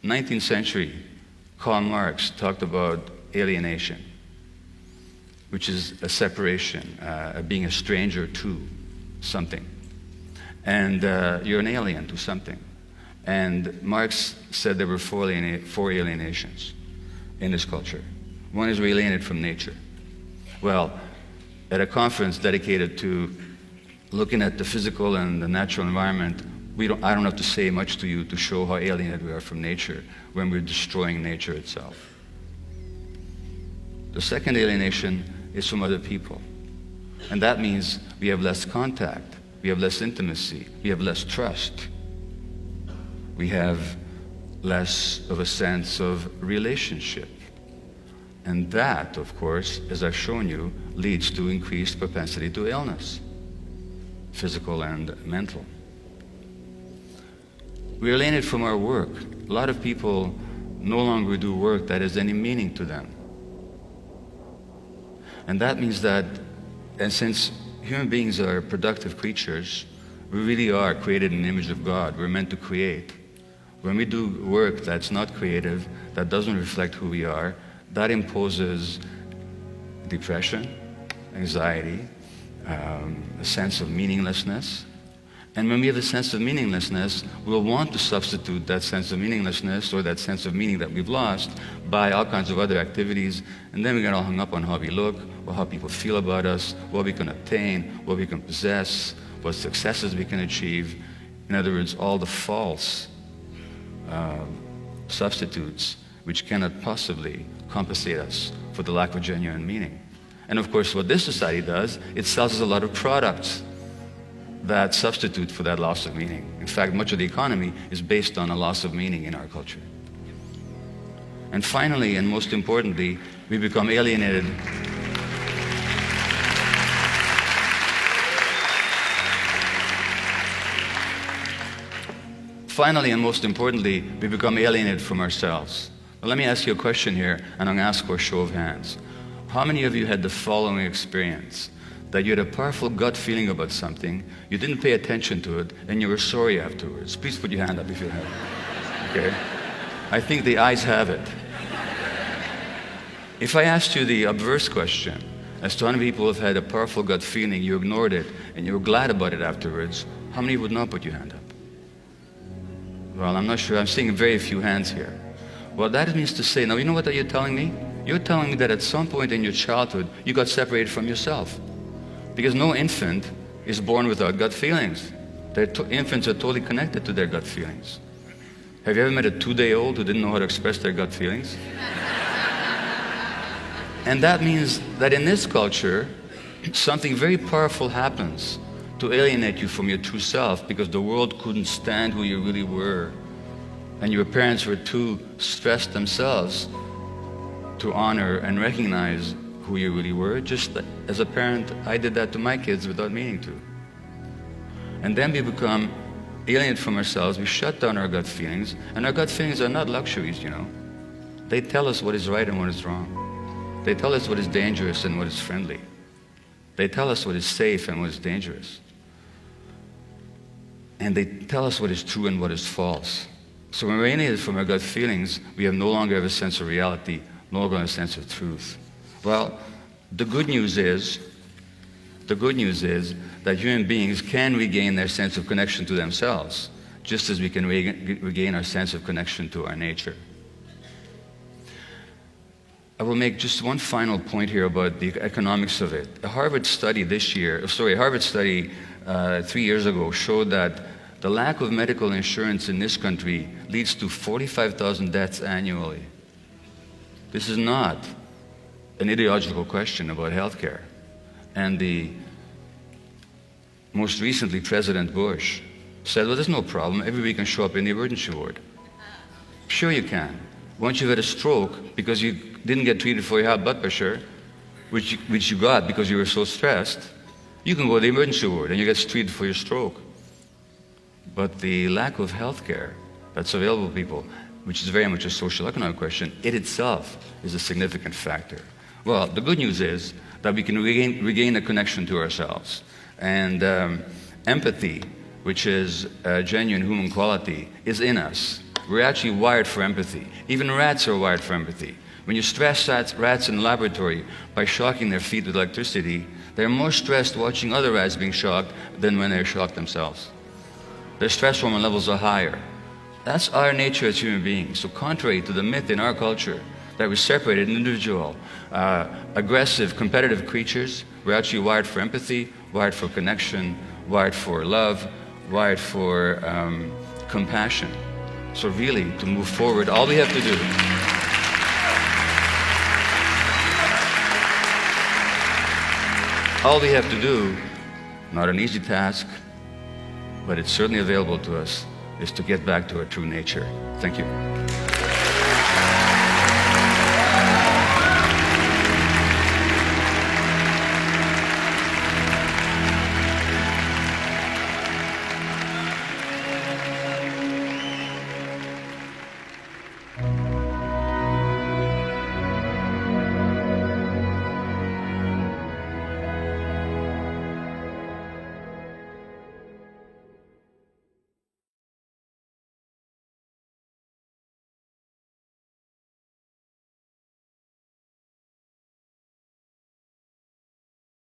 19th century, Karl Marx talked about alienation, which is a separation, being a stranger to something. And you're an alien to something. And Marx said there were four alienations in this culture. One is we're alienated from nature. Well, at a conference dedicated to looking at the physical and the natural environment, I don't have to say much to you to show how alienated we are from nature when we're destroying nature itself. The second alienation is from other people. And that means we have less contact, we have less intimacy, we have less trust. We have less of a sense of relationship. And that, of course, as I've shown you, leads to increased propensity to illness, physical and mental. We're alienated from our work. A lot of people no longer do work that has any meaning to them. And that means that, and since human beings are productive creatures, we really are created in the image of God. We're meant to create. When we do work that's not creative, that doesn't reflect who we are, that imposes depression, anxiety, a sense of meaninglessness. And when we have a sense of meaninglessness, we'll want to substitute that sense of meaninglessness or that sense of meaning that we've lost by all kinds of other activities, and then we get all hung up on how we look, or how people feel about us, what we can obtain, what we can possess, what successes we can achieve. In other words, all the false substitutes which cannot possibly compensate us for the lack of genuine meaning. And of course, what this society does, it sells us a lot of products that substitute for that loss of meaning. In fact, much of the economy is based on a loss of meaning in our culture. And finally, and most importantly, we become alienated. Finally, and most importantly, we become alienated from ourselves. Well, let me ask you a question here, and I'm going to ask for a show of hands. How many of you had the following experience? That you had a powerful gut feeling about something, you didn't pay attention to it, and you were sorry afterwards? Please put your hand up if you have it. Okay? I think the ayes have it. If I asked you the obverse question, as to how many people have had a powerful gut feeling, you ignored it, and you were glad about it afterwards, how many would not put your hand up? Well, I'm not sure. I'm seeing very few hands here. Well, that means to say, now you know what you're telling me? You're telling me that at some point in your childhood, you got separated from yourself. Because no infant is born without gut feelings. Infants are totally connected to their gut feelings. Have you ever met a 2-day-old who didn't know how to express their gut feelings? And that means that in this culture, something very powerful happens to alienate you from your true self, because the world couldn't stand who you really were. And your parents were too stressed themselves to honor and recognize who you really were. Just as a parent, I did that to my kids without meaning to. And then we become alienated from ourselves. We shut down our gut feelings, and our gut feelings are not luxuries, you know. They tell us what is right and what is wrong. They tell us what is dangerous and what is friendly. They tell us what is safe and what is dangerous. And they tell us what is true and what is false. So when we're alienated from our gut feelings, we no longer have a sense of reality, no longer have a sense of truth. Well, the good news is that human beings can regain their sense of connection to themselves, just as we can regain our sense of connection to our nature. I will make just one final point here about the economics of it. A Harvard study 3 years ago showed that the lack of medical insurance in this country leads to 45,000 deaths annually. This is not an ideological question about healthcare. And most recently, President Bush said, well, there's no problem. Everybody can show up in the emergency ward. Sure you can. Once you've had a stroke because you didn't get treated for your high blood pressure, which you got because you were so stressed, you can go to the emergency ward and you get treated for your stroke. But the lack of health care that's available to people, which is very much a social economic question, it itself is a significant factor. Well, the good news is that we can regain a connection to ourselves. And empathy, which is a genuine human quality, is in us. we're actually wired for empathy. Even rats are wired for empathy. When you stress rats in the laboratory by shocking their feet with electricity, they're more stressed watching other rats being shocked than when they're shocked themselves. Their stress hormone levels are higher. That's our nature as human beings. So contrary to the myth in our culture that we separated individual, aggressive, competitive creatures, we're actually wired for empathy, wired for connection, wired for love, wired for compassion. So really, to move forward, all we have to do not an easy task, but it's certainly available to us, is to get back to our true nature. Thank you.